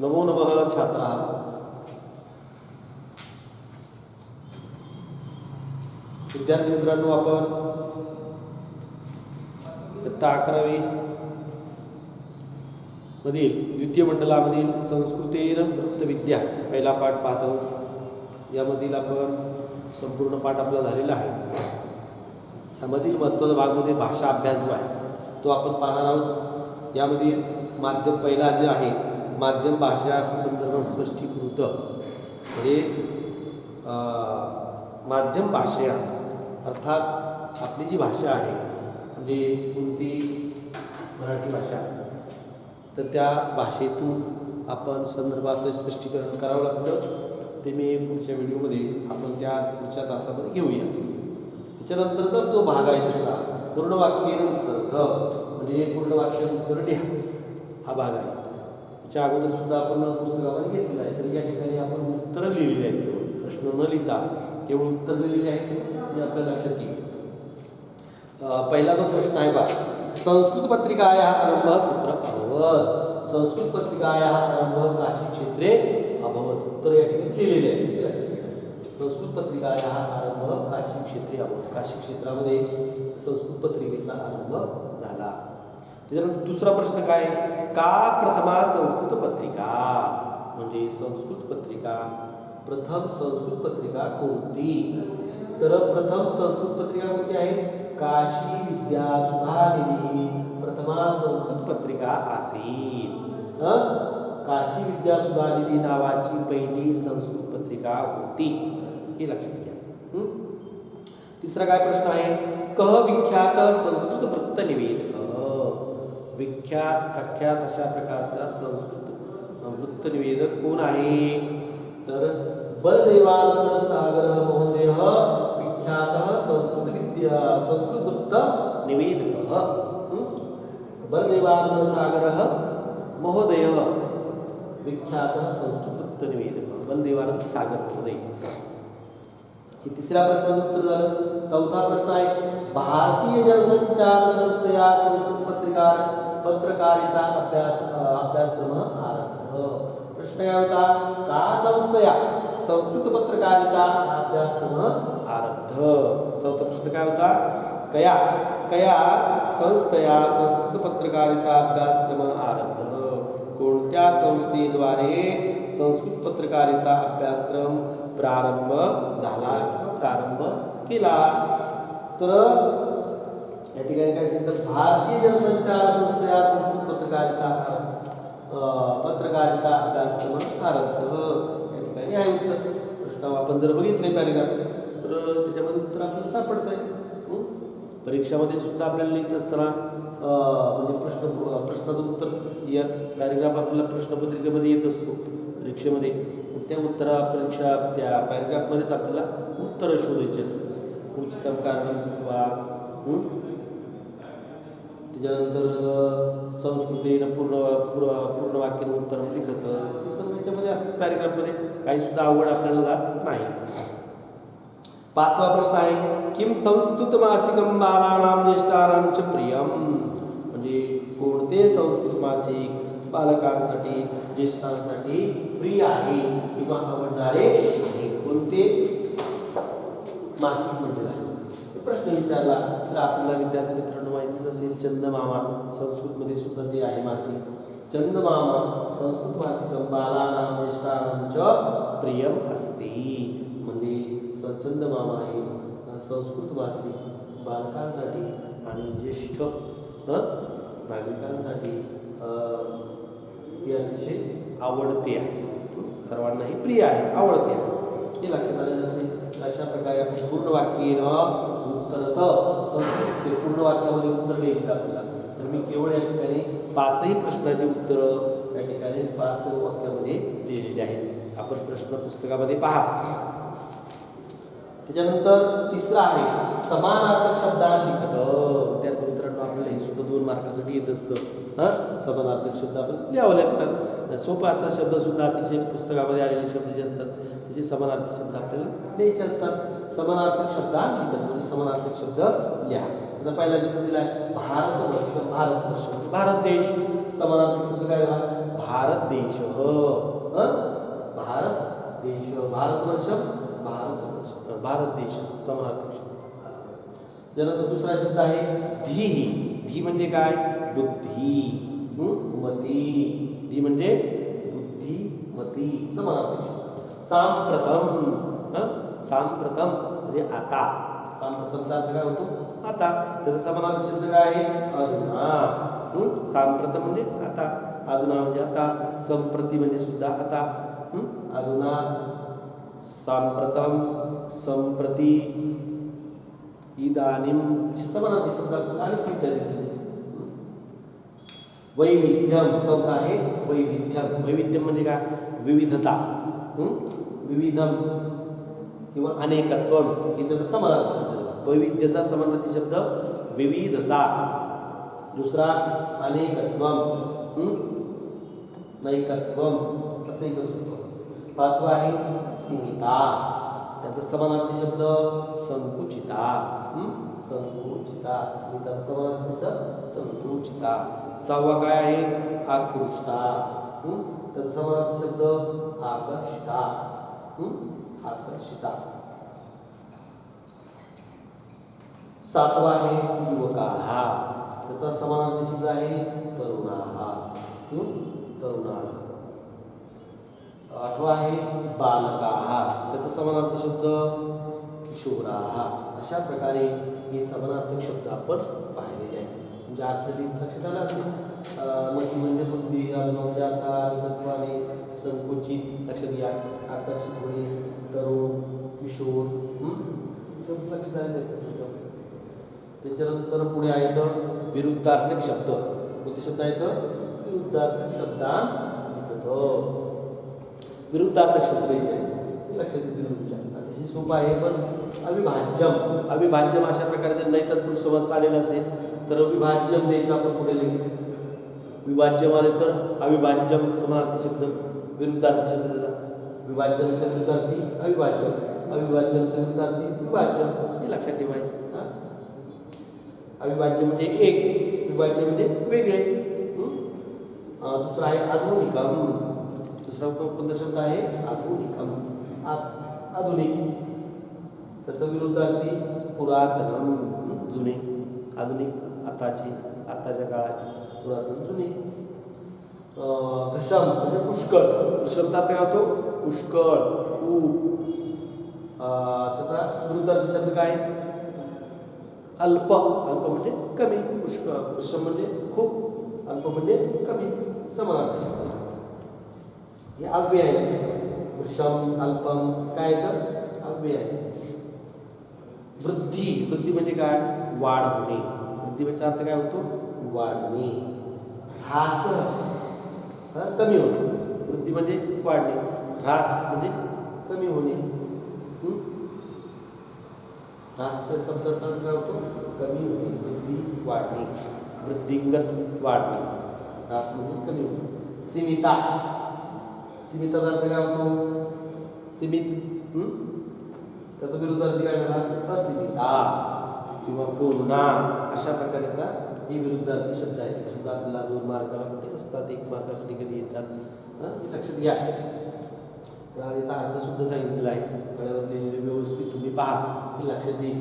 नमो नमः छात्रा. विद्यार्थी मित्रांनो, आपण इयत्ता 11वी मधील द्वितीय मंडलामधील संस्कृतेन वृत्तविद्या पहिला पाठ पाहतो. यामधील आपण संपूर्ण पाठ आपला झालेला आहे. यामधील महत्त्वाचा भागमध्ये भाषा अभ्यास जो आहे तो आपण पाहणार आहोत. यामधील माध्यम पहिला जे आहे माध्यम भाषा संदर्भ स्पष्टीकृत म्हणजे माध्यम भाषा अर्थात आपली जी भाषा आहे म्हणजे कोणती मराठी भाषा तर त्या भाषेतून आपण संदर्भाचं स्पष्टीकरण करावं लागतं. ते मी पुढच्या व्हिडिओमध्ये आपण त्या पुढच्या तासामध्ये घेऊया. त्याच्यानंतरचा जो भाग आहे दुसरा पूर्ण वाक्याने उत्तर म्हणजे पूर्ण वाक्याने उत्तर लिहा हा भाग आहे. त्याच्या अगोदर सुद्धा आपण पुस्तकामध्ये घेतलेलं आहे. तर या ठिकाणी आपण उत्तरं लिहिलेली आहेत. केवळ प्रश्न न लिहिता केवळ उत्तर लिहिलेले आहेत हे आपल्या लक्षात येईल. पहिला जो प्रश्न आहे बा संस्कृत पत्रिकाया आरंभ कुत्र अभवत. संस्कृत पत्रिकाया आरंभ काशी क्षेत्रे अभवत. उत्तर या ठिकाणी लिहिलेले आहे. संस्कृत पत्रिकाया आरंभ काशी क्षेत्रे अभवत. काशी क्षेत्रामध्ये संस्कृत पत्रिकेचा आरंभ झाला. त्याच्यानंतर दुसरा प्रश्न काय का प्रथमा संस्कृत पत्रिका म्हणजे संस्कृत पत्रिका प्रथम संस्कृत पत्रिका कोणती. तर प्रथम संस्कृत पत्रिका कोणती आहे काशी विद्या सुधानिधी प्रथमा संस्कृत पत्रिका असेल. काशी विद्या सुधानिधी नावाची पहिली संस्कृत पत्रिका होती हे लक्षात घ्या. तिसरा काय प्रश्न आहे कह विख्यात संस्कृत वृत्त निवेदक. विख्यात प्रख्यात अशा प्रकारचा संस्कृत वृत्त निवेदक कोण आहे तर बलदेवानंद सागर महोदय विख्यात संस्कृत वृत्त निवेदक. बलदेवानंद सागर महोदय विख्यात संस्कृत वृत्त निवेदक बलदेवानंद सागर महोदय. हे तिसऱ्या प्रश्नाचं उत्तर झालं. चौथा प्रश्न आहे भारतीय जनसंचार संस्थेया संस्कृत पत्रकारिता अभ्यासक्रम आरब्ध. प्रश्न काय होता का संस्थया संस्कृत पत्रकारिता अभ्यासक्रम आरब्ध. चौथा प्रश्न काय होता कया कया संस्थया संस्कृत पत्रकारिता अभ्यासक्रम आरब्ध. कोणत्या संस्थेद्वारे संस्कृत पत्रकारिता अभ्यासक्रम प्रारंभ झाला किंवा प्रारंभ केला. तर या ठिकाणी काय सांगितलं भारतीय जनसंचार संस्थेया संस्कृत पत्रकारिता अभ्यासक्रम आरब्ध. या ठिकाणी आहे उत्तर. प्रश्न आपण जर बघितले पॅरेग्राफ तर त्याच्यामध्ये उत्तर आपल्याला सापडत आहे. परीक्षामध्ये सुद्धा आपल्याला लिहित असताना म्हणजे प्रश्नाचं उत्तर या पॅरेग्राफ आपल्याला प्रश्नपत्रिकेमध्ये येत असतो परीक्षेमध्ये. त्या परीक्षा त्या पॅरेग्राफमध्येच आपल्याला उत्तरं शोधायची असतात. उचितम कारणम चित्वा त्याच्यानंतर संस्कृतीनं पूर्ण वाक्यानं उत्तरं लिखत हे सर्व याच्यामध्ये असतात पॅरेग्राफमध्ये. काही सुद्धा आवड आपल्याला जात नाही. पाचवा प्रश्न आहे किम संस्कृत मासिकम बालानां ज्येष्ठानां च प्रियम म्हणजे कोणते संस्कृत मासिक बालकांसाठी ज्येष्ठांसाठी प्रिय आहे किंवा आवडणारे आहे. कोणते मासिक म्हटलेलं आहे प्रश्न विचारला तर आपल्याला विद्यार्थी मित्रांनो माहितीच असेल चंदमामा संस्कृतमध्ये सुद्धा ते आहे मासिक. चंदमामा संस्कृत मासिकम बालानां ज्येष्ठानां च प्रियम असते म्हणजे चंदमामा हे संस्कृत मासिक बालकांसाठी आणि ज्येष्ठ नागरिकांसाठी हे अतिशय आवडते आहे. सर्वांनाही प्रिय आहे आवडते आहे हे लक्षात आलेलं असेल. अशा प्रकारे आपण पूर्ण वाक्यानं उत्तर ते पूर्ण वाक्यामध्ये उत्तर लिहिलं आपल्याला. तर मी केवळ या ठिकाणी 5ही प्रश्नाची उत्तरं या ठिकाणी 5 वाक्यामध्ये लिहिलेली आहेत. आपण प्रश्न पुस्तकामध्ये पहा. त्याच्यानंतर तिसरा आहे समानार्थक शब्दांत लिखत. विद्यार्थी मित्रांनो आपल्याला हे सुद्धा 2 मार्कासाठी येत असतं. समानार्थक शब्द आपण लिहावं लागतात. सोपा असा शब्द सुद्धा अतिशय पुस्तकामध्ये आलेले शब्द जे असतात त्याचे समानार्थक शब्द आपल्याला लिहायचे असतात. समानार्थक शब्दांत लिखत म्हणजे समानार्थक शब्द लिहा. त्याचा पहिला शब्द दिला आहे भारतवर्ष. भारतवर्ष भारत देश. समानार्थक शब्द काय झाला भारत देश. भारत देश. भारतवर्ष भारतवर्ष भारत देश समानार्थक शब्द. त्यानंतर दुसरा शब्द आहे धी. धी म्हणजे काय बुद्धी मती. धी म्हणजे बुद्धी मती समानार्थक शब्द. सांप्रतम. सांप्रतम म्हणजे आता. सांप्रतमचा अर्थ काय होतो आता. त्याचा समानार्थक शब्द काय आहे अधुना. सांप्रतम म्हणजे आता. अधुना म्हणजे आता. संप्रती म्हणजे सुद्धा आता. अधुना सांप्रतम संप्रती इदानीम असे समानार्थी शब्द आणि इत्यादी. वैविध्यम चौथा आहे वैविध्यम. वैविध्यम म्हणजे काय विविधता. विविधम किंवा अनेकत्व हे त्याचा समानार्थी शब्द. वैविध्याचा समानार्थी शब्द विविधता. दुसरा अनेकत्व नैकत्व असंही करू शकतो. पाचवा आहे सीमिता. त्याचा समानार्थी शब्द संकुचिता. संकुचिता. सीमिता समानार्थी शब्द संकुचिता. सहावा काय आहे आकृष्टा. त्याचा समानार्थी शब्द आकर्षिता. आकर्षिता. सातवा आहे युवकाः. त्याचा समानार्थी शब्द आहे तरुणाः. तरुणाः. आठवा आहे बालकाः. त्याचा समानार्थी शब्द किशोराः. अशा प्रकारे हे समानार्थक शब्द आपण पाहिलेले आहेत. म्हणजे अर्थ लक्षात आला असेल. मती म्हणजे बुद्धी. अधुना म्हणजे आता. अनिकत्वाने संकुचित लक्षात घ्या. आकर्षित होणे तरुण किशोर लक्षात आले असतात. त्याच्यानंतर पुढे आहेत विरुद्धार्थक शब्द. कोणते शब्द आहेत विरुद्धार्थक शब्दांत. विरुद्धार्थक शब्द लक्षात येतील तुमच्या. अतिशय सोपं आहे. पण अविभाज्यम. अविभाज्यम अशा प्रकारे जर नाही तत्पुरुष समास आलेला असेल तर विभाज्यम द्यायचं आपण पुढे लगेच. विभाज्यम आले तर अविभाज्यम समानार्थी शब्द विरुद्धार्थी शब्द देतात. विभाज्यमच्या विरुद्धार्थी अविभाज्यम. अविभाज्यमच्या विरुद्धार्थी विभाज्यम. हे लक्षात ठेवायचं. अविभाज्य म्हणजे एक. विभाज्य म्हणजे वेगळे. दुसरा आहे आधुनिकम. दुसरा कोणता शब्द आहे आधुनिकम. आधुनिक. त्याचा विरुद्धार्थी पुरातनम जुने. आधुनिक आताची आताच्या काळाची. पुरातन जुने. वृषम म्हणजे पुष्कळ. वृषमचा अर्थ काय होतो पुष्कळ खूप. त्याचा विरुद्धार्थी शब्द काय अल्प. अल्प म्हणजे कमी. पुष्कळ. वृषम म्हणजे खूप. अल्प म्हणजे कमी. समानार्थी शब्द हे अव्यय आहे. वृषम अल्पम काय तर अव्यय आहे. वृद्धी. वृद्धी म्हणजे काय वाढ होणे. वृद्धीचा अर्थ काय होतो वाढणे. ह्रास कमी होणे. वृद्धी म्हणजे वाढणे. ह्रास म्हणजे कमी होणे. ह्रास शब्दाचा अर्थ काय होतो कमी होणे. वृद्धी वाढणे. वृद्धिंगत वाढणे. ह्रास म्हणजे कमी होणे. सीमिता. सीमिताचा अर्थ काय होतो सीमित. त्याचा विरुद्धार्थी काय झाला असीमिता किंवा पूर्णा. अशा प्रकारचा हे विरुद्धार्थी शब्द आहे. ते सुद्धा आपल्याला 2 मार्काला कुठे असतात 1 मार्कासाठी कधी येतात. हे लक्षात घ्या. याचा अर्थ सुद्धा सांगितलेला आहे. फळ्यावर लिहिलेले व्यवस्थित तुम्ही पहा. हे लक्षात येईल.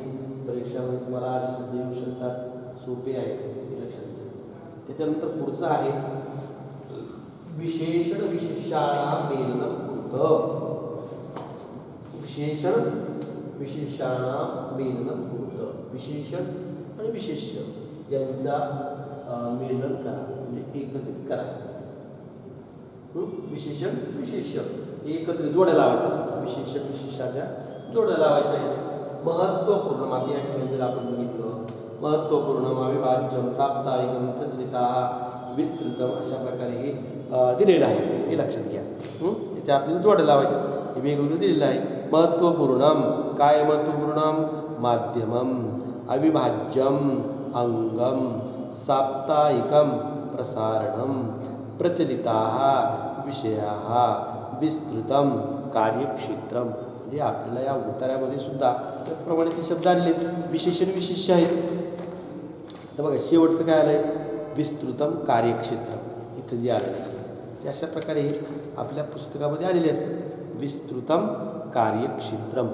परीक्षामध्ये तुम्हाला आज शब्द येऊ शकतात. सोपे आहेत हे लक्षात घ्या. त्याच्यानंतर पुढचं आहे विशेषण विशेषाणां मेलनं कुरुत. विशेषण विशेषाणां मेलनं कुरुत. विशेषण आणि विशेष्य यांचा मेलन करा म्हणजे एकत्रित करा. विशेषण विशेष्य एकत्रित जोड्या लावायच्या. विशेषण विशेषाच्या जोड्या लावायच्या. महत्त्वपूर्ण माती या ठिकाणी जर आपण बघितलं महत्त्वपूर्ण अविभाज्यम साप्ताहिकम प्रचलिताः विस्तृतम अशा प्रकारे हे दिलेलं आहे. हे लक्षात घ्या. याच्या आपल्याला जोड्या लावायच्या. हे वेगवेगळं दिलेलं आहे. महत्त्वपूर्णम काय महत्त्वपूर्णम माध्यमम अविभाज्यम अंगम साप्ताहिकम प्रसारणम प्रचलिताः विषयाः विस्तृतम कार्यक्षेत्रम. म्हणजे आपल्याला या उत्तरामध्ये सुद्धा त्याचप्रमाणे ते शब्द आलेले विशेषण विशेष्य आहेत. आता बघा शेवटचं काय आलं आहे, विस्तृतम कार्यक्षेत्र. इथं जे आलेलं आहे ते अशा प्रकारे आपल्या पुस्तकामध्ये आलेले असतात. विस्तृतम कार्यक्षेत्रम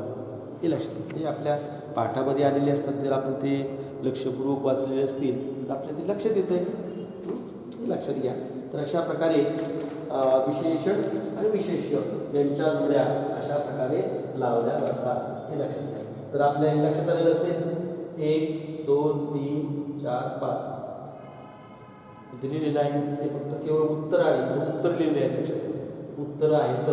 हे लक्षात घ्या. म्हणजे आपल्या पाठामध्ये आलेले असतात. जर आपण ते लक्षपूर्वक वाचलेले असतील तर आपल्याला ते लक्षात येतं आहे. हे लक्षात घ्या. तर अशा प्रकारे विशेषण आणि विशेष्य यांच्या जोड्या अशा प्रकारे लावल्या जातात. हे लक्षात घ्या. तर आपल्या लक्षात आलेलं असेल 1 2 3 4 5 दिलेलं आहे. हे फक्त केवळ उत्तर आणि इथं उत्तर लिहिलेले आहे. लक्षात उत्तर आहेत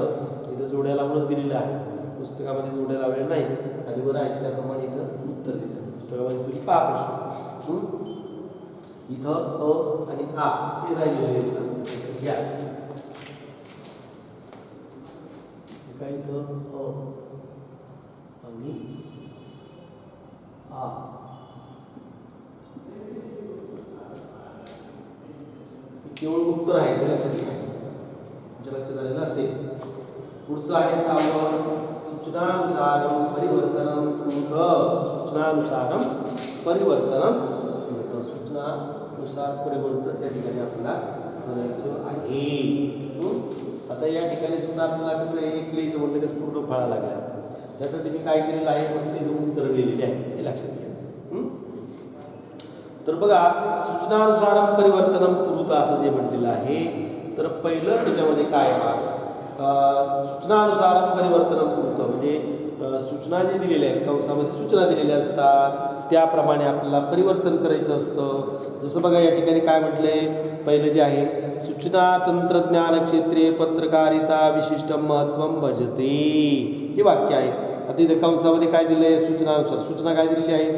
इथं जोड्या लावून दिलेलं आहे. पुस्तकामध्ये जोड्या लावलेल्या नाही, खाली वर आहेत त्याप्रमाणे इथं उत्तर दिलेलं आहे. पुस्तकामध्ये तुम्ही पहा प्रश्न. इथं अ आणि आ हे राहिलेले आहेत. घ्या काय इथं अ आणि आ केवळ उत्तर आहे. हे लक्षात घ्या. तुमच्या लक्षात आलेलं असेल. पुढचं आहे 6वं, सूचनानुसारम परिवर्तनम कुरुत. सूचनानुसारम परिवर्तनम कुरुत. सूचनानुसार परिवर्तन त्या ठिकाणी आपल्याला करायचं आहे. आता या ठिकाणी सुद्धा आपल्याला कसं आहे, एक लिहायचं म्हटलं कसं पूर्ण फळा लागला आपल्याला. त्यासाठी मी काय केलेलं आहे, पण ते उत्तर लिहिलेले आहे. हे लक्षात घ्या. तर बघा सूचनानुसारम परिवर्तनम कुरुत असं जे म्हटलेलं आहे, तर पहिलं त्याच्यामध्ये काय सूचनानुसारम परिवर्तनम कुरुत म्हणजे सूचना जे दिलेल्या आहेत कंसामध्ये सूचना दिलेल्या असतात त्याप्रमाणे आपल्याला परिवर्तन करायचं असतं. जसं बघा या ठिकाणी काय म्हटलंय, पहिलं जे आहे सूचना तंत्रज्ञान क्षेत्रे पत्रकारिता विशिष्ट महत्त्व भजते हे वाक्य आहे. आता इथे कंसामध्ये काय दिलंय, सूचनानुसार सूचना काय दिलेली आहे,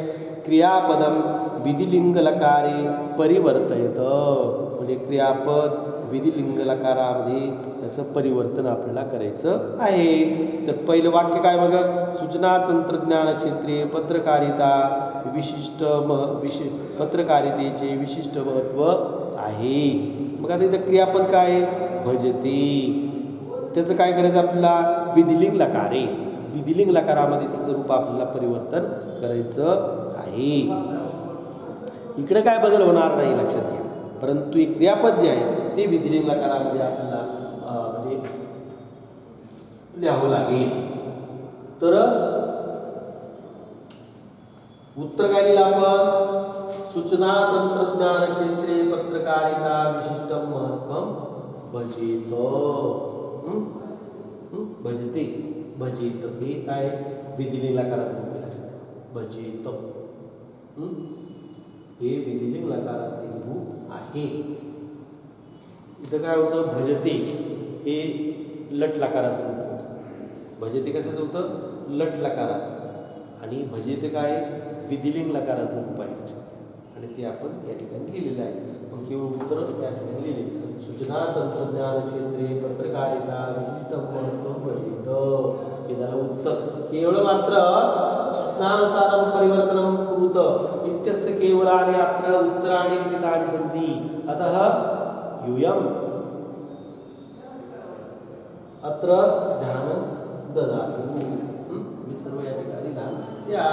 क्रियापदम विधिलिंग लकारे परिवर्तयत म्हणजे क्रियापद विधिलिंग लकारामध्ये याचं परिवर्तन आपल्याला करायचं आहे. तर पहिलं वाक्य काय मग, सूचना तंत्रज्ञान क्षेत्रे पत्रकारिता पत्रकारितेचे विशिष्ट महत्त्व आहे. मग आता इथं क्रियापद काय, भजते. त्याचं काय करायचं आपल्याला, विधिलिंग लकारे. विधिलिंग लकारामध्ये त्याचं रूप आपल्याला परिवर्तन करायचं आहे. इकडे काय बदल होणार नाही लक्षात घ्या. परंतु एक क्रियापद जे आहे ते विधिलिंग लकारामध्ये आपल्याला म्हणजे लिहावं लागेल. तर उत्तर काय दिलं आपण, सूचना तंत्रज्ञान क्षेत्रे पत्रकारिता विशिष्ट महत्त्व भजित. भजते भजित हे काय विधिलिंग लकाराचं रूप आहे. भजित हे विधिलिंग लकाराचे रूप आहे. इथं काय होतं, भजते हे लट लकाराचं रूप होतं. भजते कशाचं होतं, लट लकाराचं. आणि भजते काय विधिलिंग लकाराचं रूप आहे आणि ते आपण या ठिकाणी लिहिलेलं आहे. मग केवळ उत्तर त्या ठिकाणी लिहिले, सूचना तंत्रज्ञान क्षेत्रे पत्रकारिता विशिष्ट महत्त्व भजित हे झालं उत्तर. केवळ मात्र सूचनानुसारम परिवर्तनम कुरुत इत्यस्य केवलानि अत्र उत्तराणि लिखितानि सन्ति अतः यूयम् अत्र ध्यानं ददातु. मी सर्व या ठिकाणी ध्यान द्या.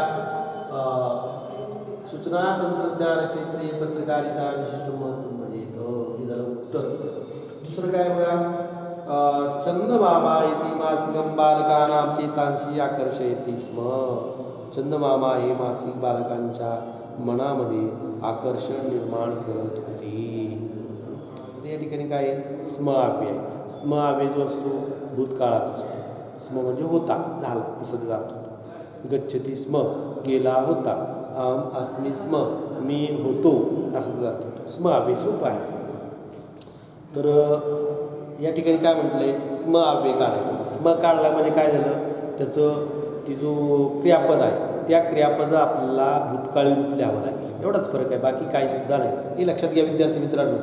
सूचना तंत्रज्ञान क्षेत्रीय पत्रकारिता विशिष्ट महत्त्व भजित हे झालं उत्तर. दुसरं काय बघा, चंदमामा इति मासिकं बालकानां चेतांशी आकर्षयति स्म. चंदमामा हे मासिक बालकांच्या मनामध्ये आकर्षण निर्माण करत होते. या ठिकाणी काय आहे, स्म आव्यय आहे. स्म आव्यय जो असतो भूतकाळात असतो. स्म म्हणजे होता, झाला असं त्याचा अर्थ होतो. गच्छति स्म गेला होता, अहम अस्मि स्म मी होतो असं त्याचा अर्थ होतो. स्म आव्यय सोपा आहे. तर या ठिकाणी काय म्हटलंय, स्म आव्यय काढायचं. स्म काढला म्हणजे काय झालं, त्याचं ती जो क्रियापद आहे त्या क्रियापद आपल्याला भूतकाळी रूप लिहावं लागेल. एवढाच फरक आहे, बाकी काही सुद्धा नाही. हे लक्षात घ्या विद्यार्थी मित्रांनो.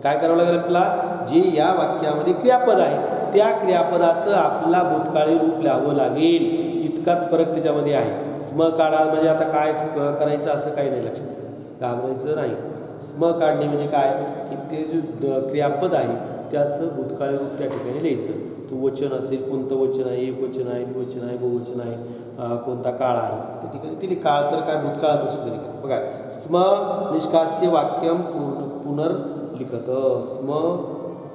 काय करावं लागेल आपल्याला, जे या वाक्यामध्ये क्रियापद आहे त्या क्रियापदाचं आपल्याला भूतकाळी रूप लिहावं लागेल. इतकाच फरक त्याच्यामध्ये आहे. स्म काढा म्हणजे आता काय करायचं असं काही नाही, लक्षात घ्या, घाबरायचं नाही. स्म काढणे म्हणजे काय की ते जे क्रियापद आहे त्याचं भूतकाळी रूप त्या ठिकाणी लिहायचं. तो वचन असेल, कोणतं वचन आहे, एक वचन आहे, द्विवचन आहे, बहुवचन आहे, कोणता काळ आहे, त्या ठिकाणी दिली. काळ तर काय भूतकाळात असू दे. बघा, स्म निष्कास्य वाक्यम पुनर्लिखत. स्म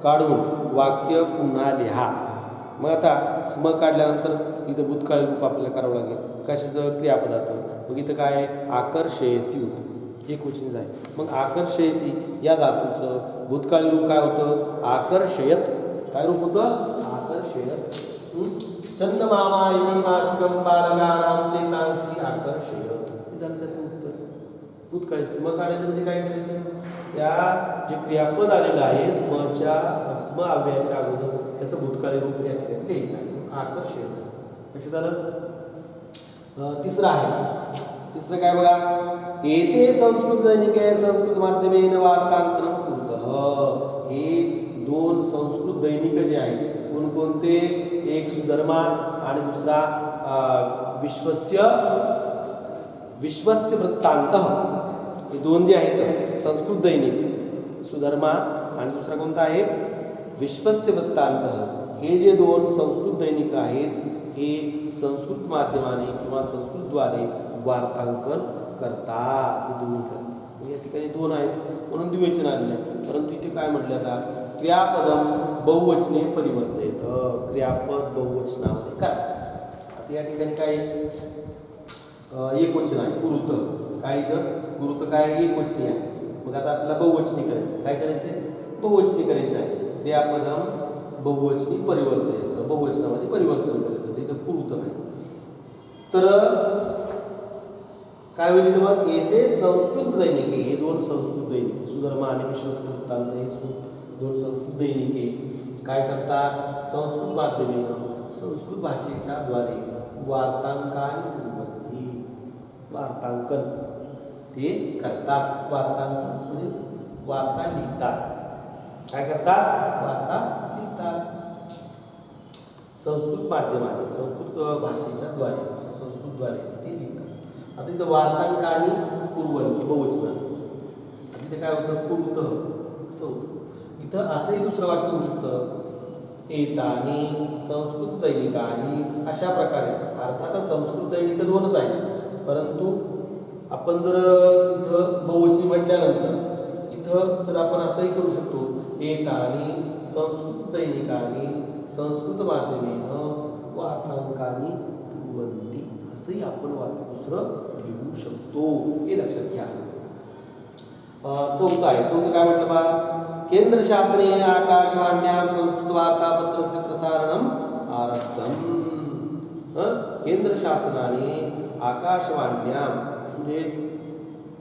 काढून वाक्य पुन्हा लिहा. मग आता स्म काढल्यानंतर इथं भूतकाळी रूप आपल्याला करावं लागेल. कशाचं? क्रियापदाचं. मग इथं काय आहे? आकर्षयती होतं, एक वचनीच आहे. मग आकर्षयती या धातूचं भूतकाळी रूप काय होतं? आकर्षयत. काय रूप होतं? आकर्षयत. चंदमामा इति मासिकं बालकानां चेतांसी आकर्षयत. हे झालं त्याचं उत्तर. भूतकाळी. स्म काढायचं म्हणजे काय करायचं? त्या जे क्रियापद आलेलं आहे स्म अव्ययाच्या अगोदर त्याचं भूतकाळी रूप या ठिकाणी घ्यायचं आहे. आकर्षयत. लक्षात आलं? तिसरं आहे. तिसरं काय बघा? एते संस्कृत दैनिके संस्कृत माध्यमेन वार्तांकन कुरुतः. हे 2 संस्कृत दैनिक जे आहेत कोणकोणते? एक सुधर्मा आणि दुसरा विश्वस्य वृत्तांत. हे 2 जे आहेत संस्कृत दैनिक, सुधर्मा आणि दुसरा कोणता आहे? विश्वस्य वृत्तांत. हे जे 2 संस्कृत दैनिक आहेत हे संस्कृत माध्यमाने किंवा संस्कृतद्वारे वार्तांकन करतात. हे दोन्ही करतात. या ठिकाणी 2 आहेत म्हणून द्विवचन आलेलं आहे. परंतु इथे काय म्हटलं? आता क्रियापदम बहुवचने परिवर्तयत. क्रियापद बहुवचनामध्ये करा. आता या ठिकाणी काय एक वचन आहे कुरुत. काय इथं? कुरुत काय? एक वचनी आहे. मग आता आपल्याला बहुवचनी करायचं. काय करायचं आहे? बहुवचनी करायचं आहे. क्रियापदम बहुवचनी परिवर्तयत. बहुवचनामध्ये परिवर्तन करायचं. इथं कुरुत आहे. तर काय होईल? मग येथे संस्कृत दैनिके, हे 2 संस्कृत दैनिके सुधर्मा आणि विश्वस्य वृत्तांत, हे 2 संस्कृत दैनिके काय करतात? संस्कृत माध्यमेनं संस्कृत भाषेच्या द्वारे वार्तांकन कुर्वन्ति. वार्तांकन ते करतात. वार्तांकन म्हणजे वार्ता लिहितात. काय करतात? वार्ता लिहितात. संस्कृत माध्यमाने संस्कृत भाषेच्या द्वारे संस्कृतद्वारे ते लिहितात. आता इथं वार्तांकानी कुर्वन्ति बहुवचनाने. आता इथे काय होतं? कुरुतः असं होतं. इथं असंही दुसरं वाक्य होऊ शकतं. एतानी संस्कृत दैनिकानी. अशा प्रकारे अर्थात संस्कृत दैनिक 2च आहेत, परंतु आपण जर इथं बहुवचनी म्हटल्यानंतर इथं तर आपण असंही करू शकतो. एतानी संस्कृत दैनिकानी संस्कृत माध्यमेनं वार्तांकानी कुर्वन्ति. असंही आपण वाक्य दुसरं लिहू शकतो. हे लक्षात घ्या. चौथं आहे. चौथं काय म्हटलं बा? केंद्र शासनेन आकाशवाण्यां संस्कृत वार्तापत्रस्य प्रसारणम आरब्धम. केंद्र शासनाने आकाशवाण्यां म्हणजे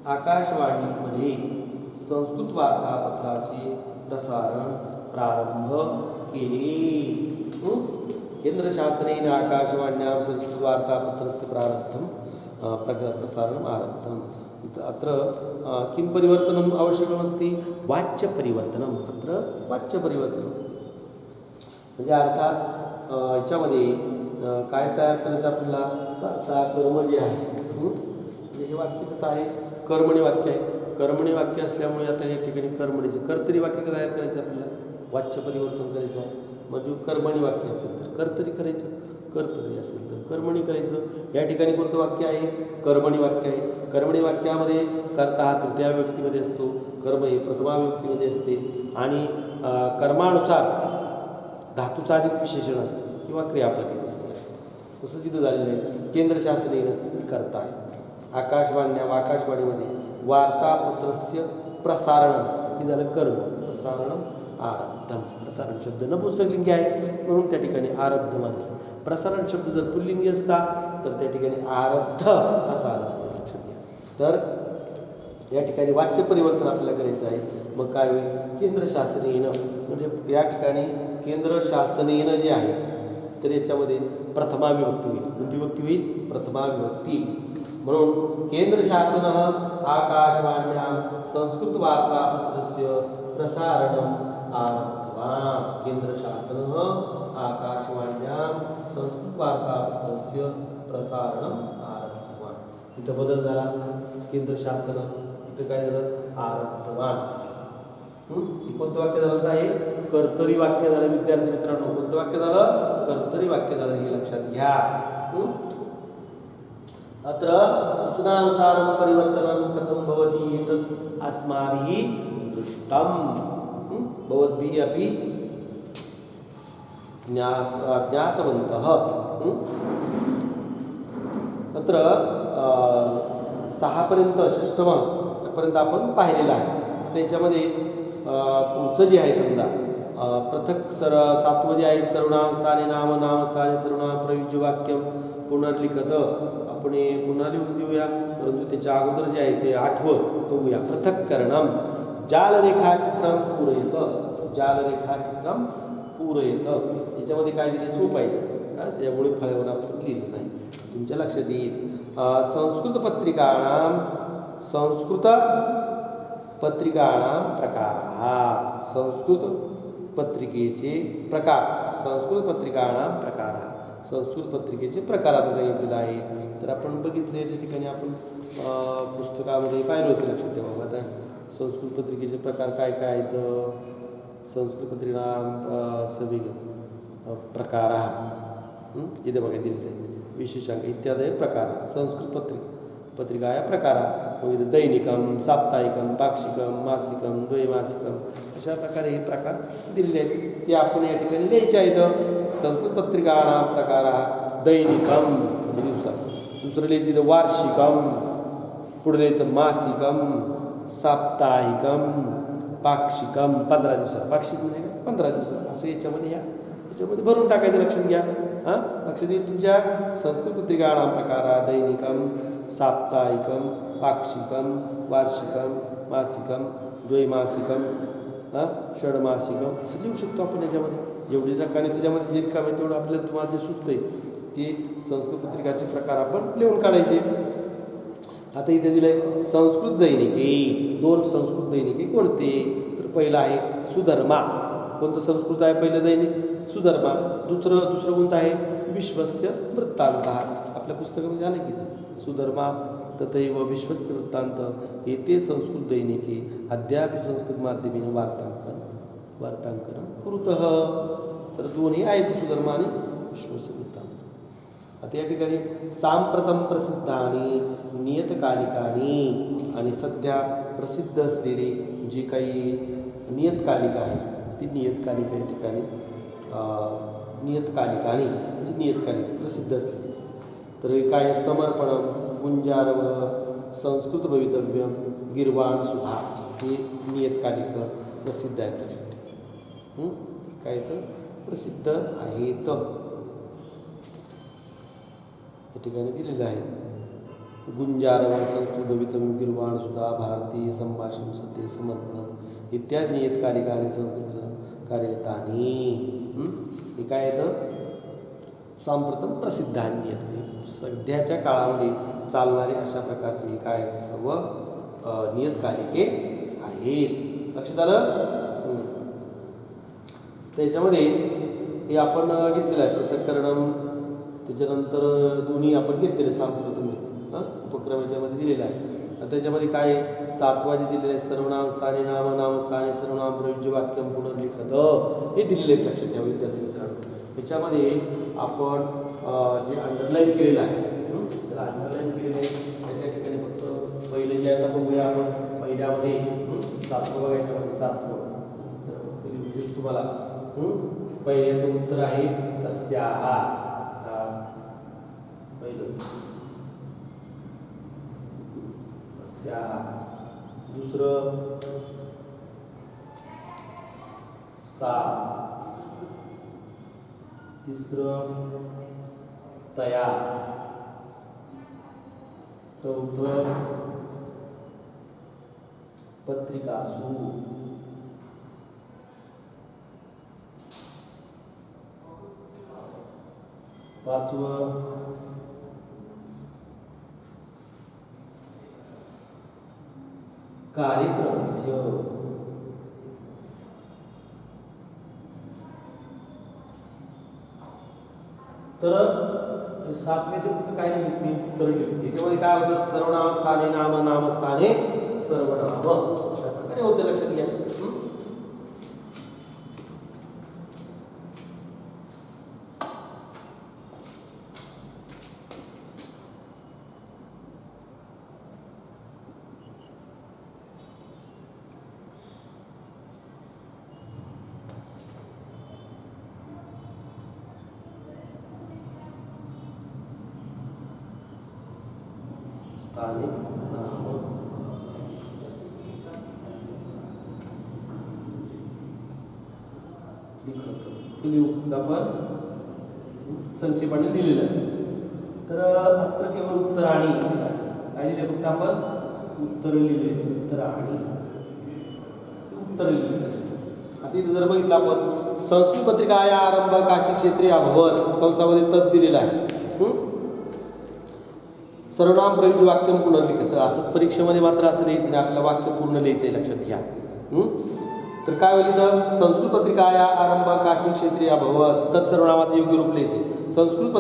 आकाशवाणीमध्ये संस्कृत वार्तापत्राचे प्रसारण प्रारंभ केले. केंद्र शासनेन आकाशवाण्यां संस्कृत वार्तापत्रस्य प्रसारणम् आरब्धम्. अत्र किं परिवर्तनम् आवश्यकमस्ति? वाच्यपरिवर्तनम्. अत्र वाच्यपरिवर्तनं म्हणजे अर्थात याच्यामध्ये काय तयार करायचं आपल्याला? कर्म जे आहे म्हणजे हे वाक्य कसं आहे? कर्मणी वाक्य आहे. कर्मणी वाक्य असल्यामुळे आता या ठिकाणी कर्मणीचं कर्तरी वाक्य तयार करायचं आपल्याला. वाच्य परिवर्तन करायचं आहे. म्हणजे कर्मणी वाक्य असेल तर कर्तरी करायचं, कर्तरी असेल तर कर्मणी करायचं. या ठिकाणी कोणतं वाक्य आहे? कर्मणी वाक्य आहे. कर्मणी वाक्यामध्ये कर्ता हा तृतीया व्यक्तीमध्ये असतो, कर्म हे प्रथमा व्यक्तीमध्ये असते आणि कर्मानुसार धातूचा अधिक विशेषण असते किंवा क्रियापद येत असते. तसं तिथं झालेलं आहे. केंद्र शासनेनं करता आहे. आकाशवाणीमध्ये वार्तापत्रस्य प्रसारण हे झालं कर्म. प्रसारणम आरब्धम. प्रसारण शब्द नपुंसकलिंगी आहे म्हणून त्या ठिकाणी आरब्ध मानलं. प्रसारण शब्द जर पुल्लिंगी असता तर त्या ठिकाणी आरब्ध असा आला असतं. लक्षात घ्या. तर या ठिकाणी वाक्य परिवर्तन आपल्याला करायचं आहे. मग काय होईल? केंद्र शासनेनं म्हणजे या ठिकाणी केंद्र शासनेनं जे आहे तर याच्यामध्ये प्रथमा विभक्ती होईल. कोणती विभक्ती होईल? प्रथमा विभक्ती. म्हणून केंद्र शासनः आकाशवाण्यां संस्कृत वार्तापत्रस्य प्रसारणम आरब्धवान्. केंद्र शासनः आकाशवाण्यां संस्कृत वार्तापत्रस्य प्रसारणम आरब्धवान्. इथं बदल झाला. केंद्र शासन इथं काय झालं? आरब्धवान्. हे कोणतं वाक्य झालं तर आहे कर्तरी वाक्य झालं विद्यार्थी मित्रांनो. कोणतं वाक्य झालं? कर्तरी वाक्य झालं, हे लक्षात घ्या. अत्र सूचनानुसारं परिवर्तनं कथं भवति एतत् अस्माभिः दृष्टं. भवद्भिः अपि ज्ञातवन्तः. अत्र 6 पर्यंत 6 पर्यंत आपण पाहिलेलं आहे. त्याच्यामध्ये पुढचं जे आहे समजा पृथक 7वं जे आहे सर्वनाम स्थाने नाम नामस्थाने सर्वनाम प्रयुज्य वाक्यम पुनर्लिखत. आपण हे पुन्हा लिहून देऊया, परंतु त्याच्या अगोदर जे आहे ते 8वं बघूया. पृथक्करणम जालरेखाचित्रं पूरयत. जालरेखाचित्रं पूरयत. याच्यामध्ये काय दिले? सोपं आहे त्याच्यामुळे फळ्यावर आपण लिहिलं नाही, तुमच्या लक्षात येईल. संस्कृत पत्रिकाणां प्रकाराः. संस्कृत पत्रिकेचे प्रकार. संस्कृत पत्रिकाणां प्रकाराः. संस्कृत पत्रिकेचे प्रकार आता सांगितलेलं आहे. तर आपण बघितले त्या ठिकाणी आपण पुस्तकामध्ये पाहिलं होतं, लक्षात ठेवा. आता संस्कृत पत्रिकेचे प्रकार काय काय आहेत? संस्कृत पत्रिकाणां सविग प्रकाराः इथे बघा दिलेले आहेत. विशेषांक इत्यादी प्रकार. संस्कृत पत्रिकाया प्रकारा. मग दैनिकं साप्ताहिकं पाक्षिकं मासिकं द्वैमासिकं अशा प्रकारे हे प्रकार दिलेले आहेत. ते आपण या ठिकाणी लिहायचे आहेत. संस्कृत पत्रिकाणां प्रकाराः दैनिकं म्हणजे दुसरं लिहायचं वार्षिकं, पुढे लिहायचं मासिकं, साप्ताहिकं, पाक्षिकं 15 दिवसात. पाक्षिक म्हणजे काय? 15 दिवसात असं याच्यामध्ये भरून टाकायचं. लक्षात घ्या. लक्षात येईल तुमच्या. संस्कृत पत्रिकाणां प्रकाराः दैनिकं साप्ताहिकं पाक्षिकं वार्षिकं मासिकं द्वैमासिकं षड्मासिकं असं लिहू शकतो आपण. याच्यामध्ये जेवढी रकाने त्याच्यामध्ये जे रिकाम आहे तेवढं आपल्याला तुम्हाला जे सुचतंय ते संस्कृत पत्रिकाचे प्रकार आपण लिहून काढायचे. आता इथे दिलं आहे संस्कृत दैनिके. 2 संस्कृत दैनिके कोणते? तर पहिलं आहे सुधर्मा. कोणतं संस्कृत आहे पहिलं दैनिक? सुधर्मा. दुसरं कोणतं आहे? विश्वस्य वृत्तान्तः. आपल्या पुस्तकामध्ये आलं की ते सुधर्मा तथैव विश्वस्य वृत्तान्त. हे ते संस्कृत दैनिके अद्यापि संस्कृत माध्यमेन वार्तांकनं कुरुतः. तर दोन्ही आहेत, सुधर्मा आणि विश्वस्य वृत्तान्त. आता या ठिकाणी सांप्रतम प्रसिद्धानी नियतकालिकानी आणि सध्या प्रसिद्ध असलेली जी काही नियतकालिका आहे ती नियतकालिका या ठिकाणी नियतकालिकानी म्हणजे नियतकालिक प्रसिद्ध असलेली. तर काय? समर्पणम, गुंजारव, संस्कृत भवितव्यम, गिरवाण सुधा हे नियतकालिक प्रसिद्ध आहेत. लक्षात काय तर प्रसिद्ध आहेत या ठिकाणी दिलेलं आहे. गुंजारव, संस्कृत भवितव्यम, गिरवाण सुधा, भारतीय संभाषण सत्य, समर्पणम इत्यादी नियतकालिका आणि संस्कृत कार्यतानी हे काय येतं? सांप्रतम प्रसिद्धानी नियतकालिका. सध्याच्या काळामध्ये चालणारे अशा प्रकारचे काय आहेत? सर्व नियतकालिके आहेत. लक्षात आलं? त्याच्यामध्ये हे आपण घेतलेलं आहे पृथक्करणम. त्याच्यानंतर दोन्ही आपण घेतलेले सांप्रतम उपक्रम याच्यामध्ये दिलेला आहे. त्याच्यामध्ये काय 7वा जे दिलेलं आहे सर्वनाम स्थाने नाम नामस्थाने सर्वनाम प्रयुज्य वाक्यम पुनर्लिखत हे दिलेले आहेत. लक्षात ठेवा विद्यार्थी मित्रांनो. त्याच्यामध्ये आपण जे अंडरलाईन केलेलं आहे त्याला अंडरलाईन केलेलं आहे. त्या ठिकाणी फक्त पहिले जे आता बघूया आपण. पहिल्यामध्ये 7वं बघायच्यामध्ये 7वं तर फक्त लिहून तुम्हाला. पहिल्याचं उत्तर आहे तस्याहा. पहिलं तस्याहा. दुसरं सा. तिसरं तया. चौथं पत्रिकासु. पाचवं कार्यक्रमस्य. तर 7वेचे फक्त काय लिहिली मी उत्तर लिहिली. याच्यामध्ये काय होतं? सर्वनाम स्थाने नाम नामस्थाने सर्वनाम अशा प्रकारे होते. लक्षात घ्या. स्थाने नाम लिखत आपण संक्षेपाने लिहिलेलं आहे. तर अत्र केवळ उत्तर आणि काय लिहिले फक्त आपण उत्तर लिहिले, उत्तर आणि उत्तर लिहिले. आता इथे जर बघितलं आपण संस्कृत पत्रिका या आरंभ काशी क्षेत्रीय अभवत कंसामध्ये तत् दिलेला आहे. सर्वनाम प्रयुक्त वाक्य पुनर्लिखित असं परीक्षेमध्ये मात्र असं लिहायचं नाही, आपल्याला वाक्य पूर्ण लिहायचं आहे, लक्षात घ्या. तर काय होईल इथं संस्कृत पत्रिकाया आरंभ काशी क्षेत्रीय अभवत तत्सर्वनामाचं योग्य रूप लिहायचे. संस्कृत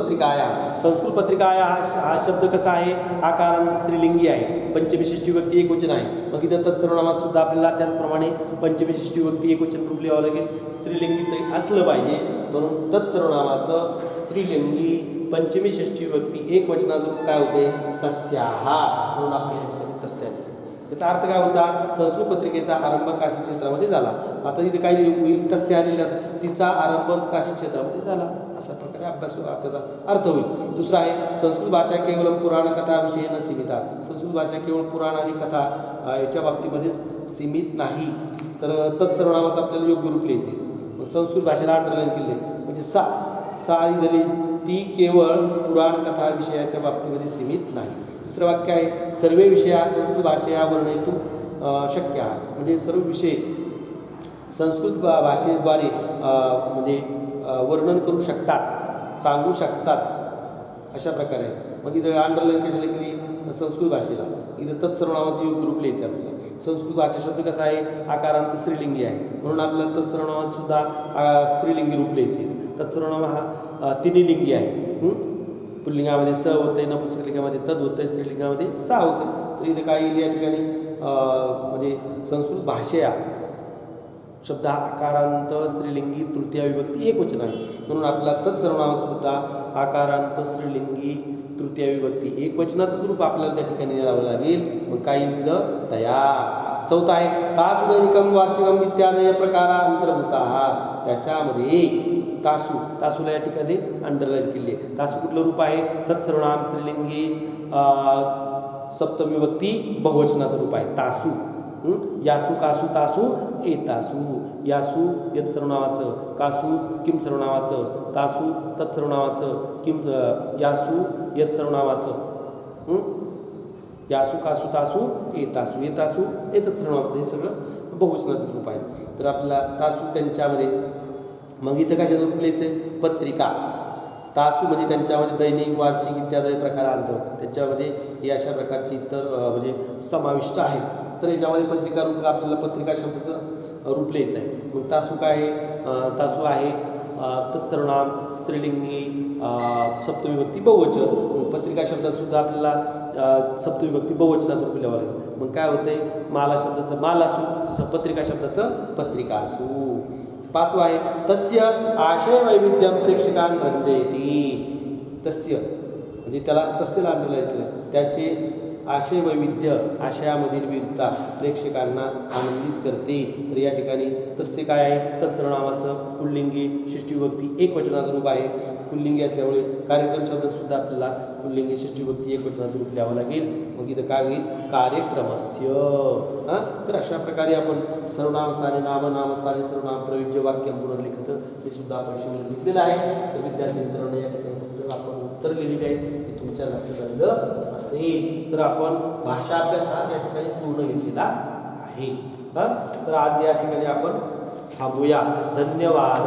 पत्रिकाया हा शब्द कसा आहे, आकारांत स्त्रीलिंगी आहे, पंचविशिष्टी व्यक्ती एकवचन आहे. मग इथं तत्सर्वनामात सुद्धा आपल्याला त्याचप्रमाणे पंचविशिष्टी व्यक्ती एकवचन रूप लिहावं लागेल. स्त्रीलिंगी तरी असलं पाहिजे, म्हणून तत्सर्वनामाचं स्त्रीलिंगी पंचमी षष्ठी व्यक्ती एक वचनाचं रूप काय होते, तस्याहा, म्हणून आपण तस्या. याचा अर्थ काय होता, संस्कृत पत्रिकेचा आरंभ काशी क्षेत्रामध्ये झाला. आता तिथे काय होईल, तस्या लिहिलं, तिचा आरंभ काशी क्षेत्रामध्ये झाला, अशा प्रकारे अभ्यास त्याचा अर्थ होईल. दुसरा आहे संस्कृत भाषा केवळ पुराण कथा विषय न सीमिता. संस्कृत भाषा केवळ पुराण आणि कथा याच्या बाबतीमध्ये सीमित नाही. तर तत्सर्वनामाचं आपल्याला योग्य रूप लिहायचे. संस्कृत भाषेला अंडरलाईन केले म्हणजे सा झाली, ती केवळ पुराण कथा विषयाच्या बाबतीमध्ये सीमित नाही. दुसरं वाक्य आहे सर्व विषय संस्कृत भाषेया वर्णयितुं शक्य, म्हणजे सर्व विषय संस्कृत भाषेद्वारे म्हणजे वर्णन करू शकतात, सांगू शकतात, अशा प्रकारे. मग इथं अंडरलाईन कशाला केली, संस्कृत भाषेला. इथं तत्सर्वनामाचं योग्य रूप लिहायचं आपल्याला. संस्कृत भाषा शब्द कसा आहे, आकारांत स्त्रीलिंगी आहे, म्हणून आपल्याला तत्सर्वनामात सुद्धा स्त्रीलिंगी रूप लिहायचे. तत्सर्वनाम हा तिन्ही आहे. पुल्लिंगामध्ये स होते, नपुंसकलिंगामध्ये तद होते, स्त्रीलिंगामध्ये सा होते. तर इथे काय येईल या ठिकाणी, म्हणजे संस्कृत भाषेया शब्द हा आकारांत स्त्रीलिंगी तृतीय विभक्ती एक वचन आहे, म्हणून आपल्याला तत्सर्वनामात सुद्धा आकारांत स्त्रीलिंगी तृतीय विभक्ती एक वचनाचं रूप आपल्याला त्या ठिकाणी लिहावं लागेल. मग काय येईल तिथं, तया. चौथा आहे तासु दैनिकम वार्षिकम इत्यादी प्रकारा अंतर्भूता. त्याच्यामध्ये तासूला या ठिकाणी अंडरलाईन केली आहे. तासू कुठलं रूप आहे, तत्सर्वनाम स्त्रीलिंगी सप्तमी विभक्ती बहुवचनाचं रूप आहे तासू. यासू कासू तासू ए तासू. यासू यत सर्वनामाचं, कासू किम सर्वनामाचं, तासू तत्सर्वनामाचं, किम यासू यत सर्वनामाचं. यासू कासू तासू ए तासू, ए तासू ए तत्सर्वनामाचं, हे सगळं बहुवचनाचं रूप आहे. तर आपल्याला तासू त्यांच्यामध्ये, मग इथं कशाचं रूप लिहायचं, पत्रिका. तासू म्हणजे त्यांच्यामध्ये दैनिक वार्षिक इत्यादी प्रकारांतर, त्याच्यामध्ये हे अशा प्रकारची इतर म्हणजे समाविष्ट आहेत. तर याच्यामध्ये पत्रिका रूप आपल्याला पत्रिका शब्दाचं रूप लिहायचं आहे. मग तासू काय आहे, तासू आहे तत्सर्वनाम स्त्रीलिंगी सप्तमी विभक्ती बहुवचन. पत्रिका शब्दातसुद्धा आपल्याला सप्तमी विभक्ती बहुवचनाचं रूप लिहावं लागेल. मग काय होतंय, माला शब्दाचं मालासू, तसं पत्रिका शब्दाचं पत्रिकासू. पाचवा आहे तस्य आशय वैविध्यम प्रेक्षकांना रंजयती. तस्य म्हणजे त्याला तस्यला अंडरलाईन केलं, त्याचे आशय वैविध्य, आशयामधील विविधता प्रेक्षकांना आनंदित करते. तर या ठिकाणी तस्य काय आहे, तत्सर्वनामाचं पुल्लिंगी षष्ठी विभक्ती एक वचनाचं रूप आहे. पुल्लिंगी असल्यामुळे कार्यक्रम शब्दसुद्धा आपल्याला पुल्लिंगी षष्ठी विभक्ती एक वचनाचं रूप लिहावं लागेल. मग इथं काय होईल, कार्यक्रमस्य. तर अशा प्रकारे आपण सर्वनामस्थानी नामस्थानी सर्वनाम प्रयुज्य वाक्य पुनर्लिखित हे सुद्धा आपण शिकून घेतलेलं आहे. तर विद्यार्थी मित्रांनो या ठिकाणी फक्त आपण उत्तर लिहिलेली आहेत, ते तुमच्या लक्षात आलेलं असेल. तर आपण भाषा अभ्यास हा या ठिकाणी पूर्ण घेतलेला आहे. तर आज या ठिकाणी आपण थांबूया. धन्यवाद.